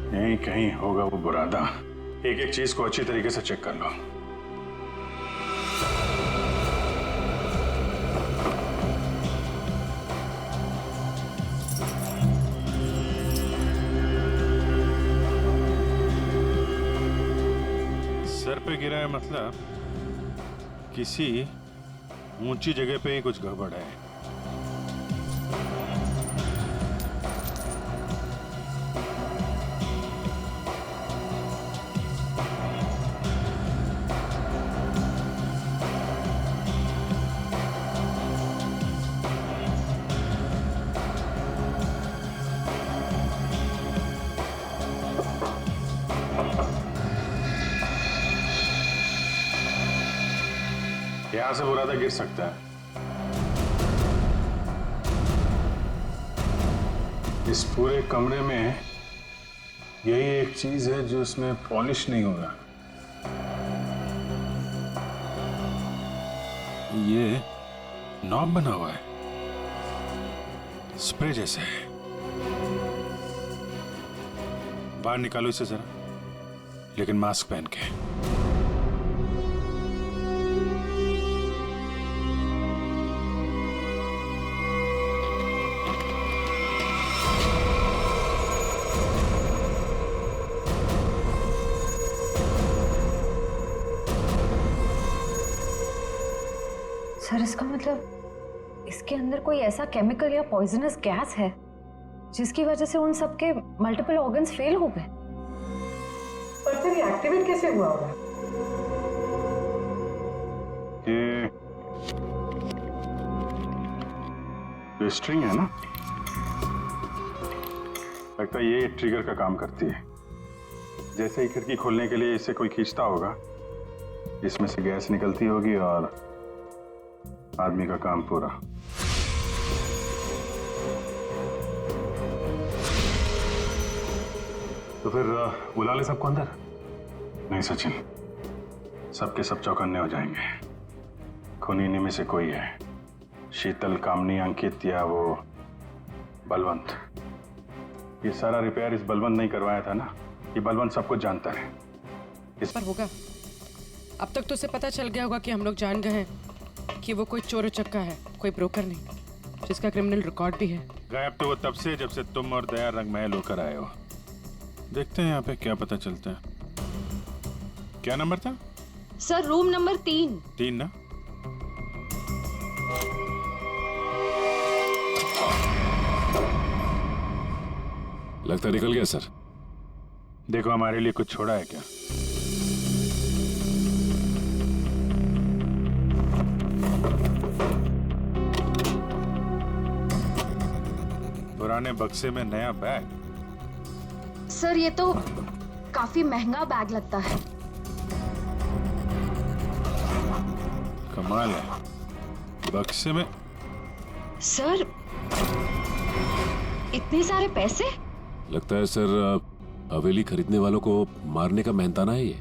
यहीं कहीं होगा वो बुरादा। एक एक चीज को अच्छी तरीके से चेक कर लो। सर पे गिरा है मतलब किसी ऊंची जगह पे ही कुछ गड़बड़ है। यहां से बुरादा गिर सकता है। इस पूरे कमरे में यही एक चीज है जो इसमें पॉलिश नहीं होगा। ये नॉब बना हुआ है, स्प्रे जैसे है। बाहर निकालो इसे जरा, लेकिन मास्क पहन के। सर इसका मतलब इसके अंदर कोई ऐसा केमिकल या पॉइजनस गैस है जिसकी वजह से उन सबके मल्टीपल ऑर्गन्स फेल हो गए। पर फिर ये एक्टिवेट कैसे हुआ होगा? ये स्ट्रिंग है ना, लगता है ये ट्रिगर का काम करती है। जैसे ही खिड़की खोलने के लिए इसे कोई खींचता होगा, इसमें से गैस निकलती होगी और आदमी का काम पूरा। तो फिर बुला ले सबको अंदर। नहीं सचिन, सबके सब चौकन्ने हो जाएंगे। खूनी इन्हीं में से कोई है, शीतल, कामनी, अंकित या वो बलवंत। ये सारा रिपेयर इस बलवंत नहीं करवाया था ना, ये बलवंत सब कुछ जानता है। इस पर होगा। अब तक तो उसे पता चल गया होगा कि हम लोग जान गए हैं कि वो कोई चोर उचक्का है, कोई ब्रोकर नहीं, जिसका क्रिमिनल रिकॉर्ड भी है। गायब तो वो तब से जब से तुम और दया रंग महल होकर आए हो। देखते हैं यहाँ पे क्या पता चलता है। क्या नंबर था? Sir room number 3। 3 ना? लगता निकल गया सर। देखो हमारे लिए कुछ छोड़ा है क्या? पुराने बक्से में नया बैग। सर ये तो काफी महंगा बैग लगता है। कमाल है, बक्से में। सर इतने सारे पैसे? लगता है सर हवेली खरीदने वालों को मारने का मेहनताना है ये।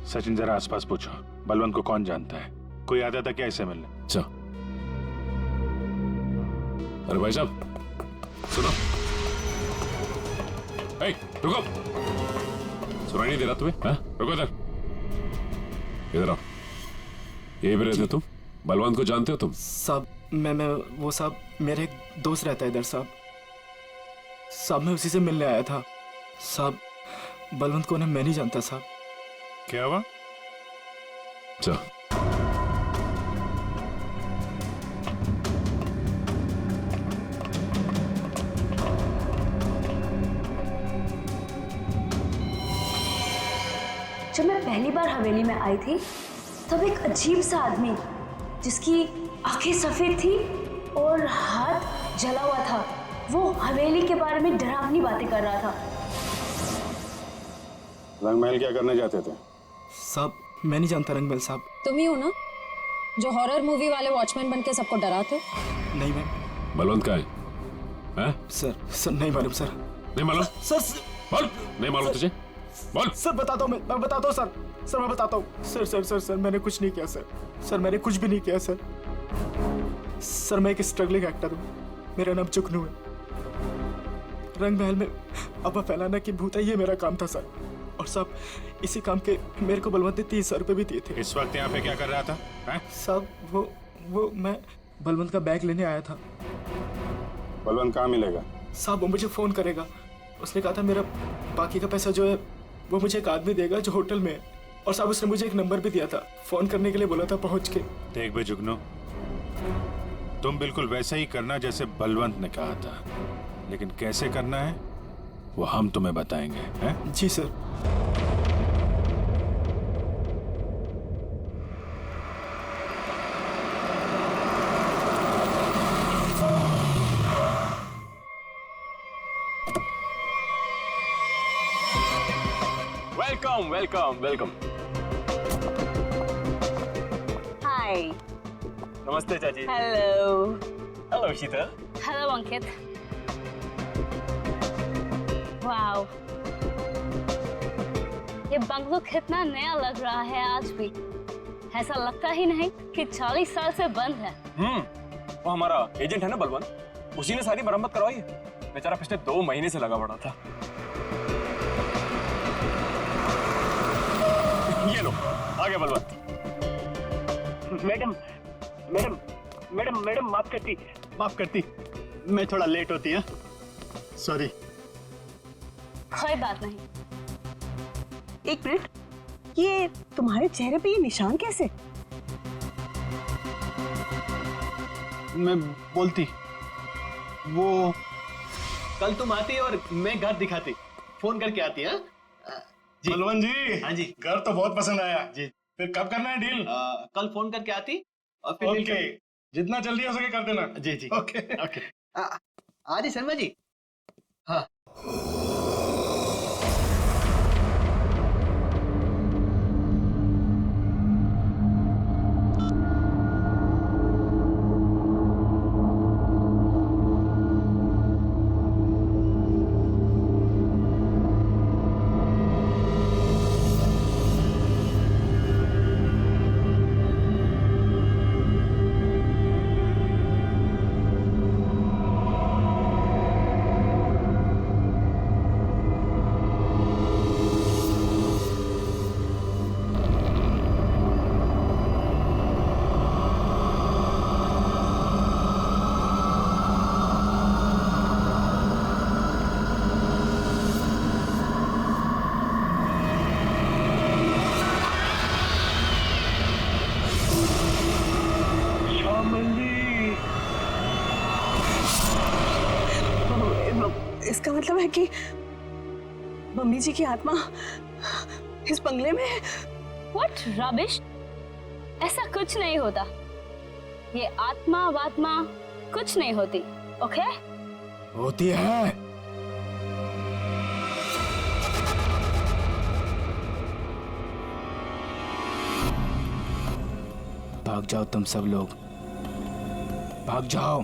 सचिन जरा आसपास पूछो, बलवंत को कौन जानता है? कोई आता था क्या इसे मिलने? अच्छा। अरे भाई साहब सुनो। ए, रुको। सुनाई नहीं दे रहा तुम्हें? हाँ? रुको इधर, इधर आओ। यही पे रहते तुम? बलवंत को जानते हो तुम? साहब मैं वो साहब मेरे एक दोस्त रहता है इधर साहब। साहब मैं उसी से मिलने आया था साहब। बलवंत को मैं नहीं जानता साहब। क्या हुआ? अच्छा। जब मैं पहली बार हवेली में आई थी तब एक अजीब सा आदमी जिसकी आंखें सफेद थी और हाथ जला हुआ था, वो हवेली के बारे में डरावनी बातें कर रहा था। रंगमहल क्या करने जाते थे? साहब मैं नहीं जानता रंगमहल साहब। तुम ही हो ना जो हॉरर मूवी वाले वॉचमैन बन के सबको डराते? नहीं मैम। बलवंत का है? हैं? सर नहीं मालूम सर। नहीं मालूम? सर बोल। नहीं मालूम तुझे? बोल। सर बताता हूँ मैं बताता हूँ सर। सर मैं बताता हूँ सर। सर सर सर मैंने कुछ नहीं किया सर। सर मैंने कुछ भी नहीं किया सर। सर मैं एक स्ट्रगलिंग एक्टर हूँ, मेरा नाम जुगनू है। रंग महल में अफवाह फैलाना कि भूता ये मेरा काम था सर। और साहब इसी काम के मेरे को बलवंत ने 30,000 रुपये भी दिए थे। इस वक्त यहाँ पे क्या कर रहा था हैं? साहब वो मैं बलवंत का बैग लेने आया था। बलवंत कहाँ मिलेगा? साहब वो मुझे फोन करेगा। उसने कहा था मेरा बाकी का पैसा जो है वो मुझे एक आदमी देगा जो होटल में है। और साहब उसने मुझे एक नंबर भी दिया था, फोन करने के लिए बोला था पहुंच के। देख बे जुगनू, तुम बिल्कुल वैसा ही करना जैसे बलवंत ने कहा था, लेकिन कैसे करना है वो हम तुम्हें बताएंगे हैं? जी sir. Welcome welcome welcome. Hi. नमस्ते चाची। Hello. Hello Sheetal. Hello Ankit. Wow, ये बंगलो कितना नया लग रहा है आज भी। ऐसा लगता ही नहीं कि 40 साल से बंद है। वो हमारा एजेंट है ना बलवंत, उसी ने सारी मरम्मत करवाई है। बेचारा पिछले 2 महीने से लगा पड़ा था। ये लो आ गया Balwant. Madam madam madam madam माफ करती, मैं थोड़ा लेट होती है, सॉरी। कोई बात नहीं। एक मिनट, ये तुम्हारे चेहरे पे ये निशान कैसे? मैं बोलती वो कल तुम आती और मैं घर दिखाती, फोन करके आती है। बलवंत जी। हाँ जी। घर तो बहुत पसंद आया जी। फिर कब करना है डील? कल फोन करके आती और फिर डील ओके, जितना जल्दी हो सके कर देना। जी जी ओके ओके। आदि शर्मा जी। हाँ इसका मतलब है कि मम्मी जी की आत्मा इस बंगले में है। What rubbish? ऐसा कुछ नहीं होता। ये आत्मा वात्मा कुछ नहीं होती, ओके? होती है। भाग जाओ तुम सब लोग, भाग जाओ।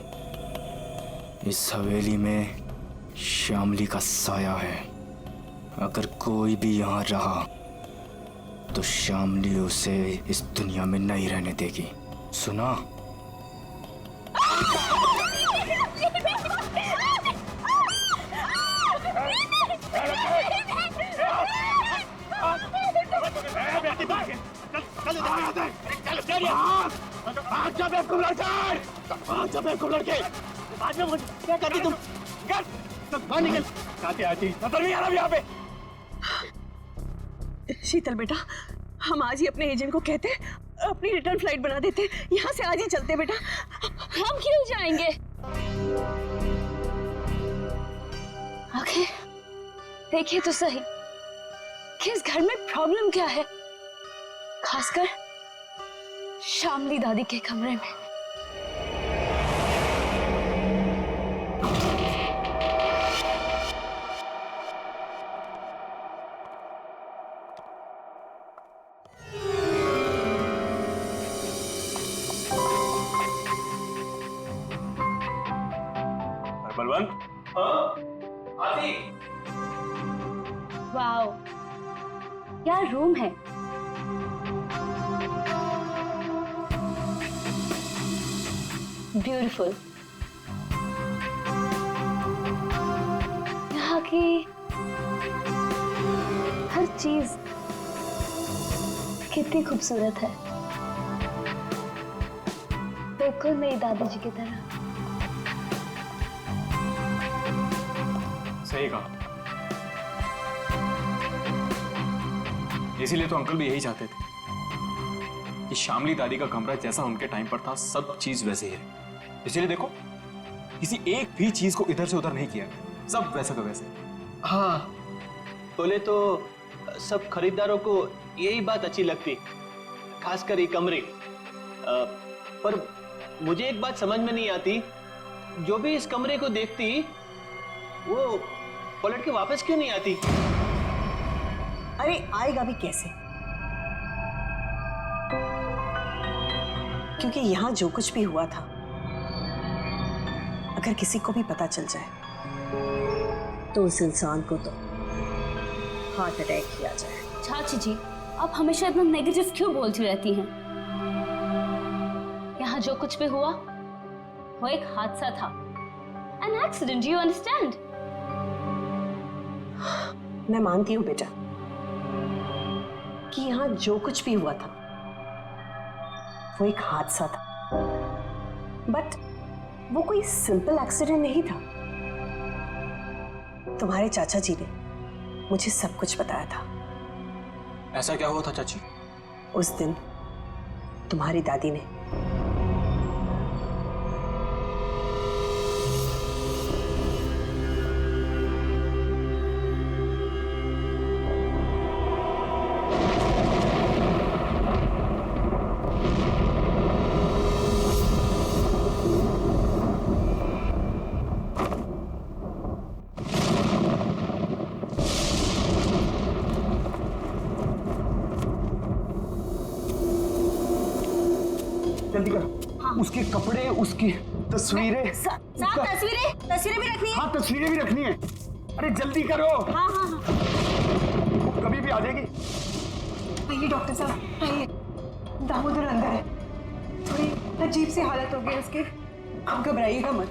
इस हवेली में श्यामली का साया है। अगर कोई भी यहाँ रहा तो श्यामली उसे इस दुनिया में नहीं रहने देगी, सुना? क्या करती तुम? बाहर निकल। आती यहाँ पे। शीतल बेटा, हम आज ही अपने एजेंट को कहते अपनी रिटर्न फ्लाइट बना देते, यहाँ से आज ही चलते बेटा। हम क्यों जाएंगे? ओके, देखिए तो सही कि इस घर में प्रॉब्लम क्या है, खासकर श्यामली दादी के कमरे में। बलवंत। आती। वाओ, क्या रूम है। ब्यूटीफुल। था कि हर चीज कितनी खूबसूरत है, बिल्कुल मेरी दादी जी की तरह। सही कहा। इसीलिए तो अंकल भी यही चाहते थे कि शामली दादी का कमरा जैसा उनके टाइम पर था सब चीज वैसे ही है। इसीलिए देखो किसी एक भी चीज को इधर से उधर नहीं किया, सब वैसा का वैसे। हाँ, बोले तो सब खरीदारों को यही बात अच्छी लगती, खासकर ये कमरे। पर मुझे एक बात समझ में नहीं आती, जो भी इस कमरे को देखती वो पलट के वापस क्यों नहीं आती? अरे आएगा भी कैसे? क्योंकि यहां जो कुछ भी हुआ था, अगर किसी को भी पता चल जाए तो उस इंसान को तो हार्ट अटैक किया जाए। चाची जी, आप हमेशा इतना नेगेटिव क्यों बोलती रहती हैं? यहाँ जो कुछ भी हुआ वो एक हादसा था, एन एक्सीडेंट, यू अंडरस्टैंड? मैं मानती हूँ बेटा कि यहाँ जो कुछ भी हुआ था वो एक हादसा था, बट वो कोई सिंपल एक्सीडेंट नहीं था। तुम्हारे चाचा जी ने मुझे सब कुछ बताया था। ऐसा क्या हुआ था चाची? उस दिन तुम्हारी दादी ने जल्दी करो। हाँ। उसके कपड़े, उसकी तस्वीरें, तस्वीरें भी रखनी है। हाँ, तस्वीरें भी रखनी है। अरे जल्दी करो। हाँ हाँ हाँ। वो कभी भी आ जाएगी। आइए डॉक्टर साहब, आइए। दामोदर अंदर है, थोड़ी अजीब सी हालत हो गई उसकी, आप घबराइएगा मत।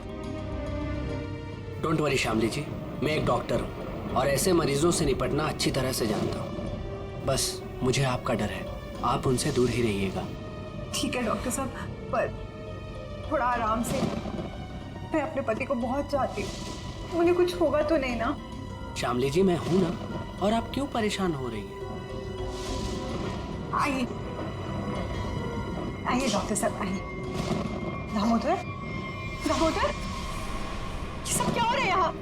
डोंट वरी शामली जी, मैं एक डॉक्टर हूँ और ऐसे मरीजों से निपटना अच्छी तरह से जानता हूँ। बस मुझे आपका डर है, आप उनसे दूर ही रहिएगा। ठीक है डॉक्टर साहब, पर थोड़ा आराम से। मैं अपने पति को बहुत चाहती हूँ, मुझे कुछ होगा तो नहीं ना? शामली जी, मैं हूं ना, और आप क्यों परेशान हो रही हैं? आइए आइए डॉक्टर साहब, आइए। दामोदर, दामोदर, ये सब क्या हो रहा है यहाँ?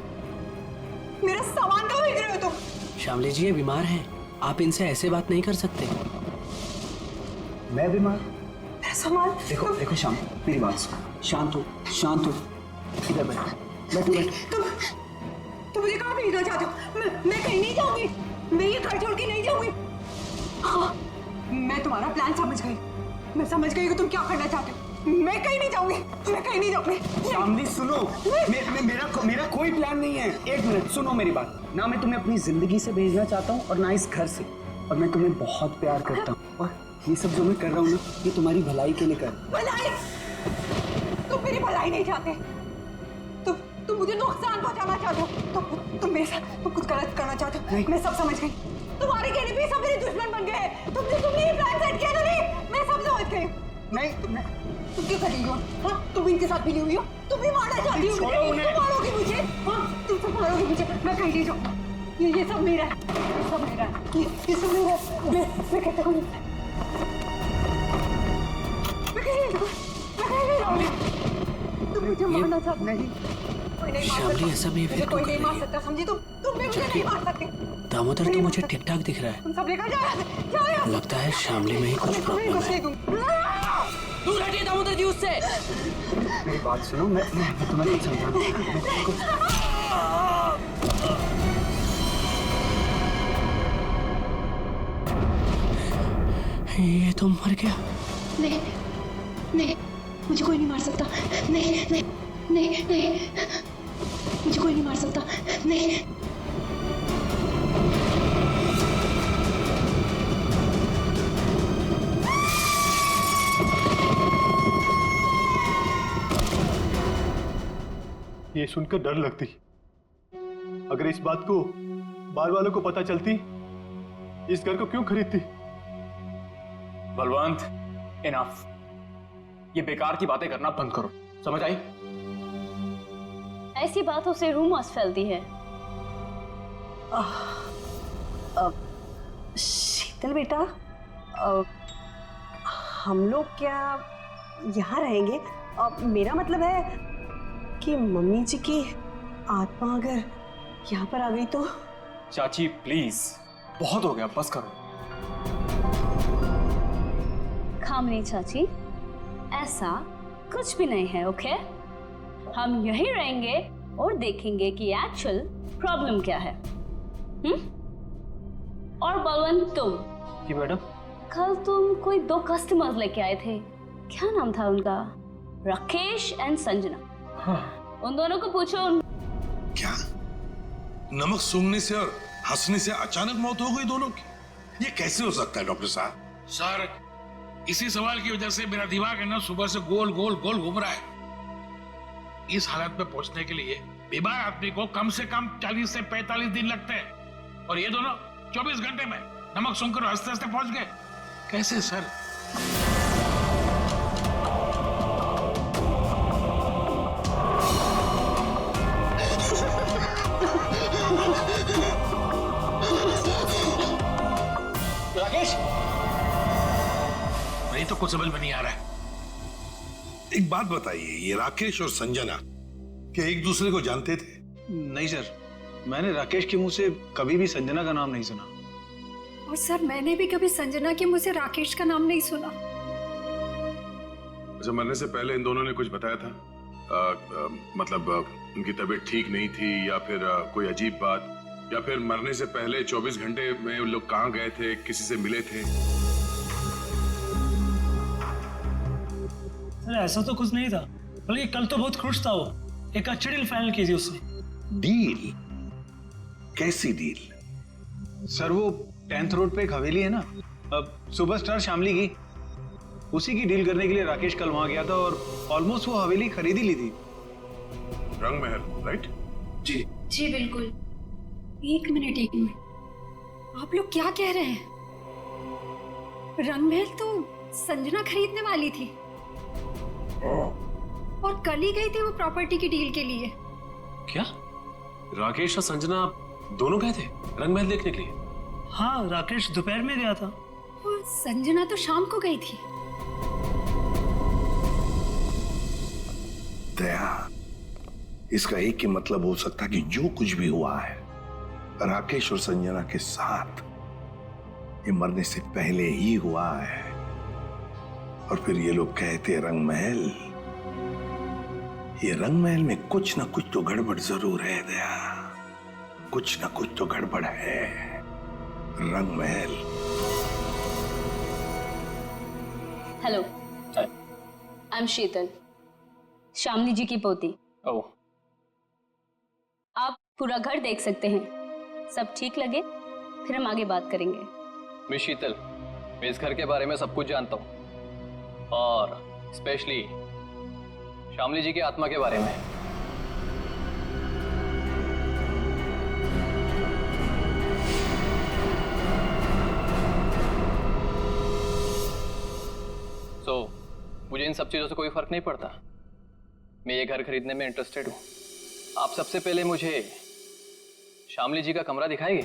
मेरा सामान कहाँ भेज रहे हो तुम? शामली जी, ये बीमार हैं, आप इनसे ऐसे बात नहीं कर सकते। मैं बीमार? मेरा सामान? देखो देखो शाम, मेरी बात सुनो, शांत हो, शांत हो। इधर बैठो, बैठो बैठो। तुम मुझे कहाँ भेजना चाहते हो? मैं कहीं नहीं जाऊंगी, मैं ये घर छोड़ के नहीं जाऊंगी। हाँ, मैं तुम्हारा प्लान समझ गई, मैं समझ गई कि तुम क्या करना चाहते हो। मैं कहीं नहीं जाऊंगी, मैं कहीं नहीं जाऊंगी। शामली सुनो, मेरा कोई प्लान नहीं है। एक मिनट सुनो मेरी बात। ना मैं तुम्हें अपनी जिंदगी से भेजना चाहता हूँ और ना इस घर से, और मैं तुम्हें बहुत प्यार करता हूँ, और ये सब जो मैं कर रहा हूँ ना, ये तुम्हारी भलाई के लिए कर रहा हूँ। भलाई? तुम मेरी भलाई नहीं चाहते, तुम मुझे नुकसान पहुंचाना चाहते हो, तुम मेरे साथ कुछ गलत करना चाहते हो। मैं सब समझ गई, तुम्हारे कहने पे सब मेरे दुश्मन बन गए हैं। तुमने ये प्लान सेट किया था नहीं, मैं सब समझ गई। नहीं, तुम क्यों कर रही हो? हाँ, तुम इनके साथ मिली हुई हो, तुम भी मारना चाहती हो। तुम मारोगी मुझे? हाँ, तुम सब मारोगी मुझे। मैं कहीं नहीं जाऊँ, ये सब मेरा है, सब मेरा है, ये सब मेरा है। मैं कहता हूँ, मैं कहीं नहीं जाऊँगी। तुम मुझे मारना चाहती नहीं। शामली, ऐसा बिहेवियर कोई नहीं मार सकता, समझी? तुम भी मुझे नहीं मार सकते। दामोदर तो मुझे ठीक ठाक दिख रहा है। तुम सब लेकर जाओ। लगता है शामली में ही कुछ प्रॉब्लम है। दूर हटिए दामोदर जी उससे। मेरी बात सुनो, मैं तुम्हें नहीं समझाऊंगा। ये तो मर गया। नहीं नहीं, मुझे कोई नहीं मार सकता। नहीं नहीं नहीं नहीं, मुझे कोई नहीं मार सकता। नहीं, ये सुनकर डर लगती, अगर इस बात को बार वालों को पता चलती, इस घर को क्यों खरीदती? बलवंत, इनफ। ये बेकार की बातें करना बंद करो, समझ आई? ऐसी बातों से रूमर्स फैलती है। शीतल बेटा, हम लोग क्या यहाँ रहेंगे? मेरा मतलब है कि मम्मी जी की आत्मा अगर यहाँ पर आ गई तो। चाची प्लीज, बहुत हो गया, बस करो। खामनी चाची, ऐसा कुछ भी नहीं है, ओके? हम यहीं रहेंगे और देखेंगे कि एक्चुअल प्रॉब्लम क्या है। और बलवंत, तुम जी मैडम। कल तुम कोई 2 कस्टमर्स लेके आए थे, क्या नाम था उनका? राकेश एंड संजना। हाँ। उन दोनों को पूछो। क्या नमक सूंघने से और हंसने से अचानक मौत हो गई दोनों की? ये कैसे हो सकता है डॉक्टर साहब? सर, इसी सवाल की वजह से मेरा दिमाग है ना सुबह से गोल गोल गोल घूम रहा है। इस हालत में पहुंचने के लिए बीमार आदमी को कम से कम 40 से 45 दिन लगते हैं, और ये दोनों 24 घंटे में नमक सूंघकर हंसते हंसते पहुंच गए। कैसे सर? राकेश, नहीं तो कुछ समझ में नहीं आ रहा है। एक बात बताइए, ये राकेश और संजना क्या एक दूसरे को जानते थे? नहीं सर, मैंने राकेश के मुंह से कभी भी संजना का नाम नहीं सुना। और सर, मैंने भी कभी संजना के मुंह से राकेश का नाम नहीं सुना। अच्छा, मरने से पहले इन दोनों ने कुछ बताया था? मतलब उनकी तबीयत ठीक नहीं थी, या फिर कोई अजीब बात, या फिर मरने से पहले 24 घंटे में उन लोग कहाँ गए थे, किसी से मिले थे? अरे ऐसा तो कुछ नहीं था, बल्कि कल तो बहुत खुश था वो। एक अच्छी डील फाइनल की थी उसने। डील? कैसी डील? सर, वो 10th रोड पे एक हवेली है ना, अब सुपरस्टार शामली की, उसी की डील करने के लिए राकेश कल वहां गया था और ऑलमोस्ट वो हवेली खरीद ही ली थी। रंग महल, राइट? जी जी बिल्कुल। एक मिनट, आप लोग क्या कह रहे हैं? रंगमहल तो संजना खरीदने वाली थी और कल ही गई थी वो प्रॉपर्टी की डील के लिए। क्या राकेश और संजना दोनों गए थे रंगमहल देखने के लिए? हाँ, राकेश दोपहर में गया था और संजना तो शाम को गई थी। दया, इसका एक ही मतलब हो सकता कि जो कुछ भी हुआ है राकेश और संजना के साथ, ये मरने से पहले ही हुआ है। और फिर ये लोग कहते रंगमहल, ये रंगमहल में कुछ ना कुछ तो गड़बड़ जरूर है दया, कुछ ना कुछ तो गड़बड़ है। रंगमहल। हेलो, आई एम शीतल, शामली जी की पोती। ओह। आप पूरा घर देख सकते हैं, सब ठीक लगे फिर हम आगे बात करेंगे। मिस शीतल, मैं इस घर के बारे में सब कुछ जानता हूँ, और स्पेशली शामली जी की आत्मा के बारे में। मुझे इन सब चीजों से कोई फर्क नहीं पड़ता। मैं ये घर खरीदने में इंटरेस्टेड हूँ। आप सबसे पहले मुझे शामली जी का कमरा दिखाएंगे?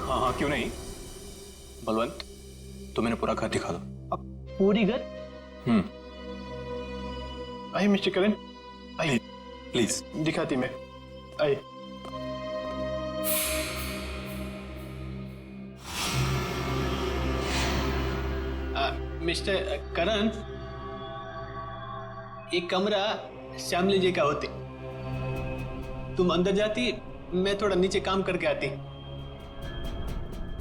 हाँ हाँ, क्यों नहीं। बलवंत, तो मैंने पूरा घर दिखा दो। अब पूरी घर? आइए मिस्टर करण, आइए प्लीज। दिखाती मैं, आइए। मिस्टर करण, एक कमरा श्यामली जी का होती, तुम अंदर जाती, मैं थोड़ा नीचे काम करके आती,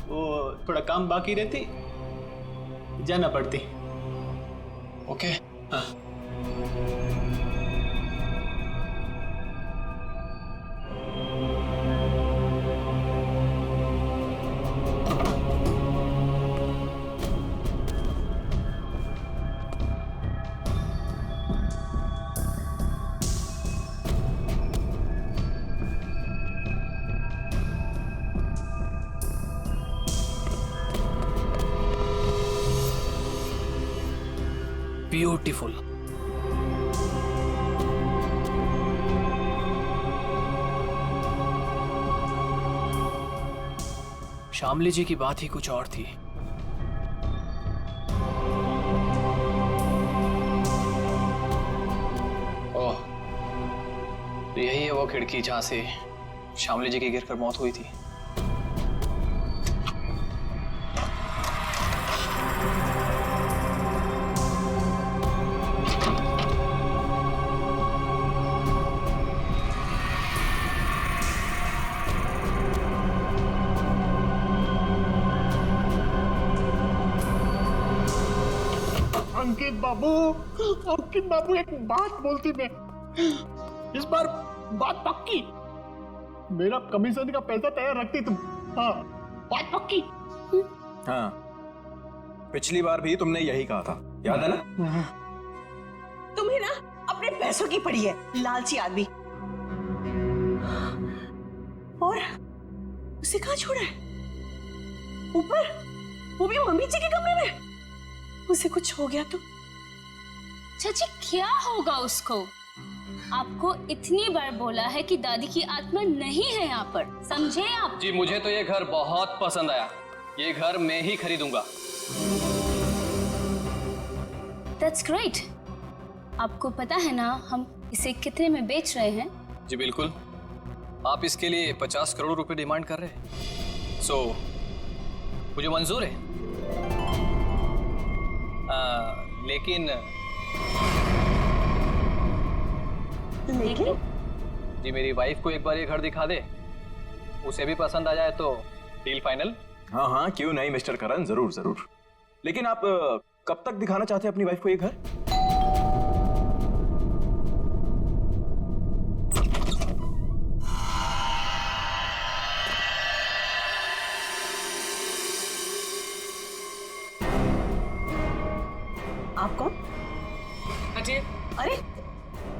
वो थोड़ा काम बाकी रहती, जाना पड़ती। ओके? हाँ। ब्यूटीफुल। शामली जी की बात ही कुछ और थी। ओह, तो यही है वो खिड़की जहां से शामली जी की गिरकर मौत हुई थी। अंकित बाबू एक बात बोलती मैं, इस बार बात पक्की। मेरा कमीशन का पैसा तैयार रखती तुम। हाँ, बात पक्की। हाँ, पिछली बार भी तुमने यही कहा था, याद है ना? तुम्हें ना अपने पैसों की पड़ी है, लालची आदमी। और उसे कहाँ छोड़ा है? ऊपर, वो भी मम्मी जी के कमरे में। उसे कुछ हो गया तो? चाची क्या होगा उसको? आपको इतनी बार बोला है कि दादी की आत्मा नहीं है यहाँ पर, समझे आप? जी मुझे तो ये घर बहुत पसंद आया, ये घर मैं ही खरीदूंगा। That's great। आपको पता है ना हम इसे कितने में बेच रहे हैं? जी बिल्कुल, आप इसके लिए 50 करोड़ रुपए डिमांड कर रहे हैं। सो मुझे मंजूर है। लेकिन जी मेरी वाइफ को एक बार ये घर दिखा दे, उसे भी पसंद आ जाए तो डील फाइनल। हाँ हाँ, क्यों नहीं मिस्टर करण, जरूर जरूर। लेकिन आप कब तक दिखाना चाहते हैं अपनी वाइफ को ये घर? आप कौन? अरे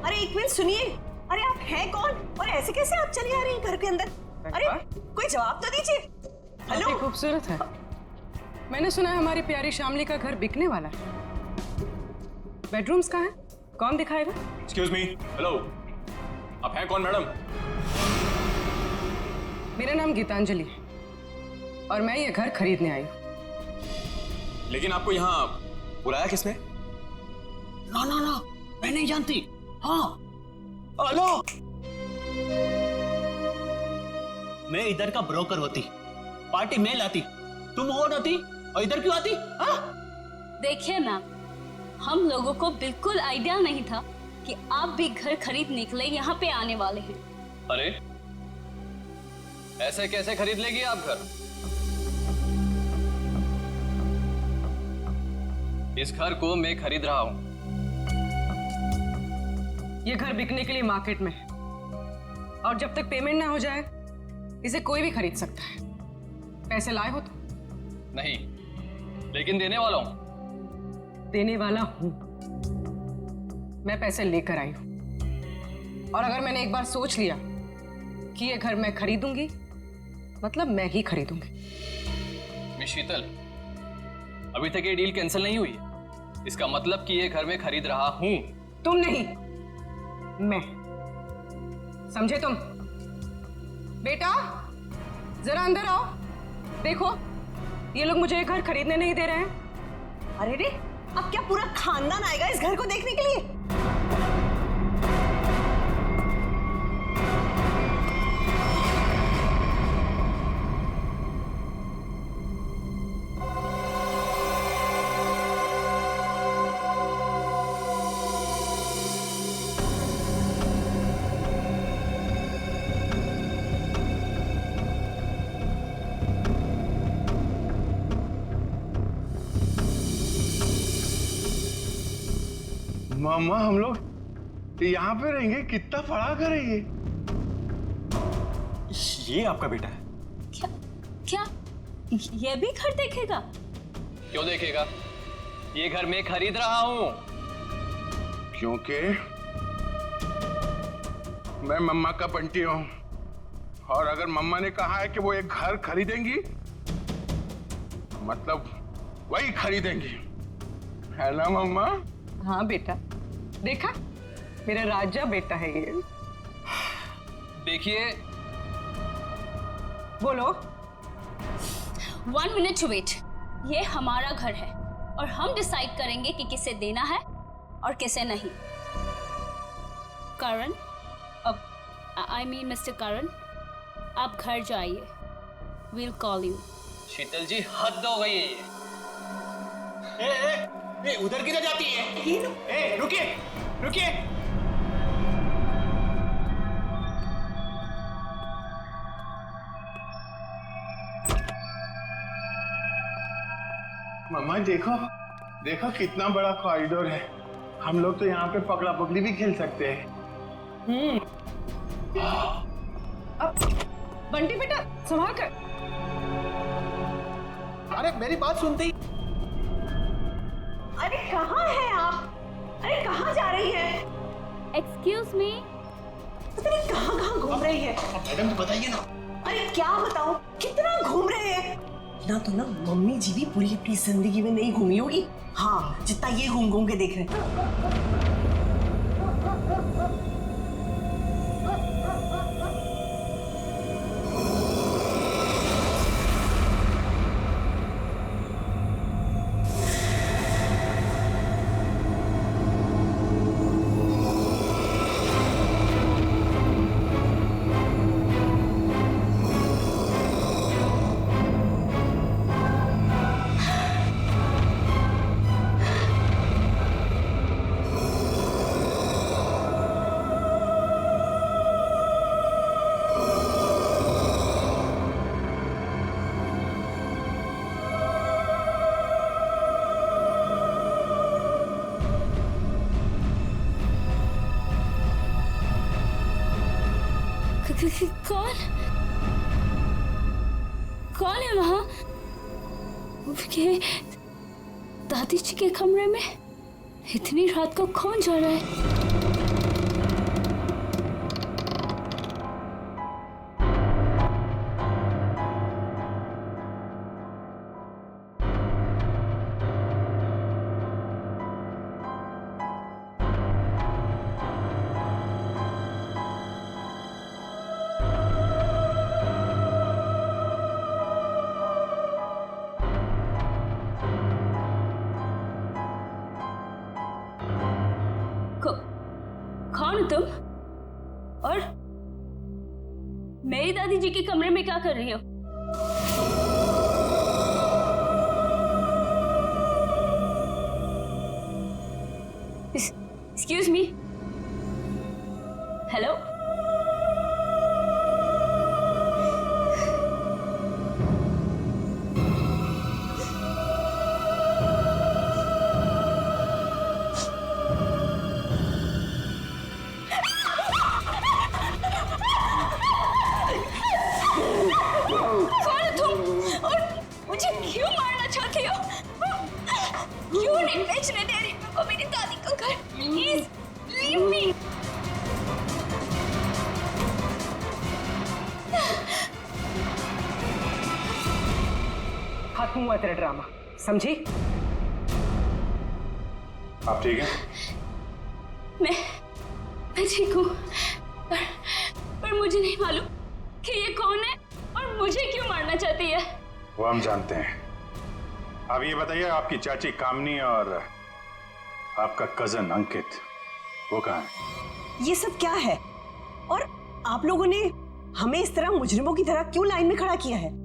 अरे एक मिनट सुनिए। अरे आप हैं कौन और ऐसे कैसे आप चली आ रही हैं घर के अंदर? अरे कोई जवाब तो दीजिए। हेलो, काफी खूबसूरत है। मैंने सुना है हमारी प्यारी शामली का घर बिकने वाला है। बेडरूम्स कहाँ हैं? कौन दिखाएगा? एक्सक्यूज मी, हेलो, आप हैं कौन मैडम? मेरा नाम गीतांजलि है और मैं ये घर खरीदने आई हूँ। लेकिन आपको यहाँ बुलाया किसने? ना ना ना, मैं नहीं जानती। हाँ, हेलो, मैं इधर का ब्रोकर होती, पार्टी में लाती, तुम और होती और इधर क्यों आती? हाँ? देखिए मैम, हम लोगों को बिल्कुल आइडिया नहीं था कि आप भी घर खरीदने के लिए यहाँ पे आने वाले हैं। अरे ऐसे कैसे खरीद लेगी आप घर? इस घर को मैं खरीद रहा हूं। ये घर बिकने के लिए मार्केट में है और जब तक पेमेंट ना हो जाए इसे कोई भी खरीद सकता है। पैसे लाए हो तो? नहीं, लेकिन देने वाला हूं। देने वाला हूं। मैं पैसे लेकर आई हूं और अगर मैंने एक बार सोच लिया कि ये घर मैं खरीदूंगी, मतलब मैं ही खरीदूंगी। मिस शीतल, अभी तक ये डील कैंसिल नहीं हुई, इसका मतलब कि ये घर मैं खरीद रहा हूं। तुम नहीं, मैं। समझे तुम? बेटा जरा अंदर आओ, देखो ये लोग मुझे घर खरीदने नहीं दे रहे हैं। अरे रे, अब क्या पूरा खानदान आएगा इस घर को देखने के लिए? मामा हम लोग यहाँ पे रहेंगे? कितना बड़ा घर है ये? ये आपका बेटा है? क्या ये भी घर देखेगा? क्यों देखेगा? ये घर मैं खरीद रहा हूं। क्योंकि मैं मम्मा का बंटी हूं और अगर मम्मा ने कहा है कि वो एक घर खरीदेंगी, मतलब वही खरीदेंगी, है ना मम्मा? हाँ बेटा, देखा, मेरा राजा बेटा है ये। देखिए, बोलो। 1 मिनट टू वेट। ये हमारा घर है और हम डिसाइड करेंगे कि किसे देना है और किसे नहीं। करण, अब आई मीन मिस्टर करण, आप घर जाइए। We'll call you. शीतल जी, हद हो गई है ये। ए, उधर किधर जाती है? ए, रुकिए, रुकिए। मम्मा देखो, देखो कितना बड़ा कॉरिडोर है। हम लोग तो यहाँ पे पकड़ा पकड़ी भी खेल सकते हैं। अब बंटी बेटा संभाल कर। अरे मेरी बात सुनते ही। अरे कहाँ हैं आप? अरे कहाँ जा रही हैं? Excuse me? पता नहीं कहाँ घूम रही है। मैडम तो बताइए ना। अरे क्या बताऊं, कितना घूम रहे हैं ना। तो ना मम्मी जी भी पूरी अपनी जिंदगी में नहीं घूमी होगी, हाँ, जितना ये घूम घूम के देख रहे हैं। कौन है वहां? के दादी जी के कमरे में इतनी रात को कौन जा रहा है? कौन हो तुम? और मेरी दादी जी के कमरे में क्या कर रही हो? Excuse me, hello? खत्म हुआ तेरा ड्रामा, समझी? आप ठीक हैं? मैं ठीक हूँ, पर मुझे नहीं मालूम कि ये कौन है और मुझे क्यों मारना चाहती है। वो हम जानते हैं। अब ये बताइए, आपकी चाची कामनी और आपका कजन अंकित वो कहाँ है? ये सब क्या है? और आप लोगों ने हमें इस तरह मुजरिमों की तरह क्यों लाइन में खड़ा किया है?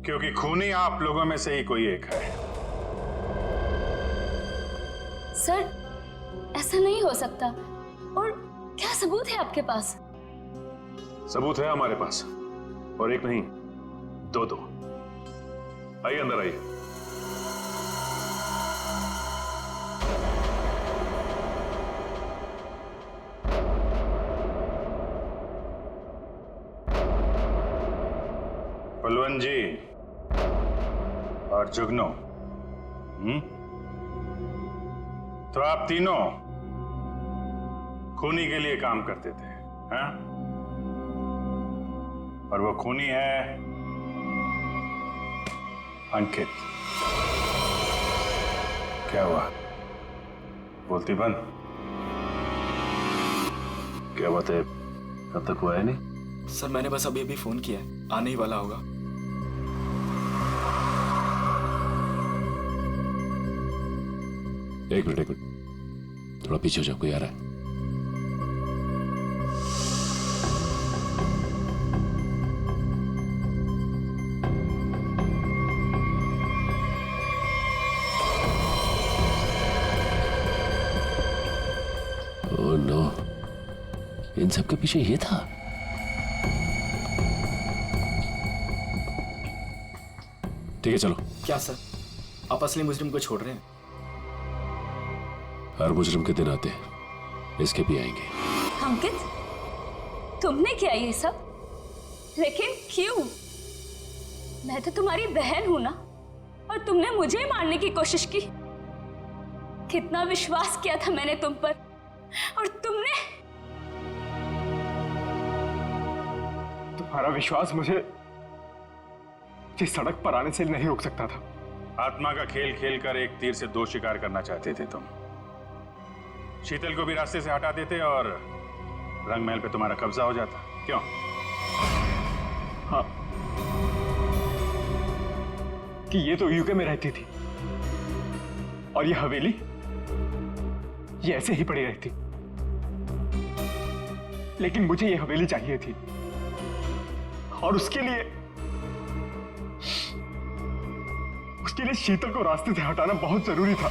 क्योंकि खूनी आप लोगों में से ही कोई एक है। सर, ऐसा नहीं हो सकता। और क्या सबूत है आपके पास? सबूत है हमारे पास, और एक नहीं, दो। आइए अंदर आइए। बलवंत जी और जुगनू, तो आप तीनों खूनी के लिए काम करते थे, हाँ? और वो खूनी है अंकित। क्या हुआ, बोलती बंद। क्या बात है, अब तक वो आया नहीं? सर मैंने बस अभी अभी फोन किया है, आने ही वाला होगा। एक मिनट, थोड़ा पीछे हो जाओ, कोई आ रहा है। ओह नो, इन सब के पीछे ये था। ठीक है चलो। क्या सर, आप असली मुजरिम को छोड़ रहे हैं? हर मुजरिम के दिन आते हैं, इसके भी आएंगे। अंकित, तुमने किया ये सब? लेकिन क्यों? मैं तो तुम्हारी बहन हूं ना, और तुमने मुझे मारने की कोशिश की। कितना विश्वास किया था मैंने तुम पर, और तुमने। तुम्हारा विश्वास मुझे इस सड़क पर आने से नहीं रोक सकता था। आत्मा का खेल खेल कर एक तीर से दो शिकार करना चाहते थे तुम। शीतल को भी रास्ते से हटा देते और रंगमहल पे तुम्हारा कब्जा हो जाता। क्यों? हाँ, कि ये तो यूके में रहती थी और ये हवेली ये ऐसे ही पड़ी रहती, लेकिन मुझे ये हवेली चाहिए थी और उसके लिए शीतल को रास्ते से हटाना बहुत जरूरी था।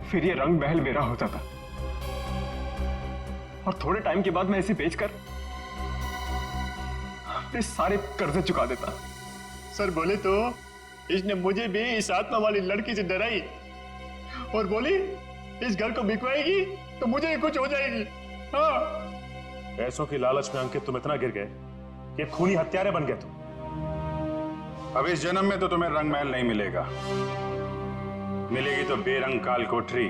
फिर ये रंग महल मेरा होता था और थोड़े टाइम के बाद मैं इसे बेचकर अपने सारे कर्जे चुका देता। सर बोले तो इसने मुझे भी इस आत्मा वाली लड़की से डराई और बोली इस घर को बिकवाएगी तो मुझे ही कुछ हो जाएगी। हाँ, पैसों की लालच में अंकित तुम इतना गिर गए कि खूनी हत्यारे बन गए तुम। अब इस जन्म में तो तुम्हें रंग महल नहीं मिलेगा, मिलेगी तो बेरंग काल कोठरी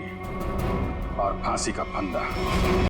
और फांसी का फंदा।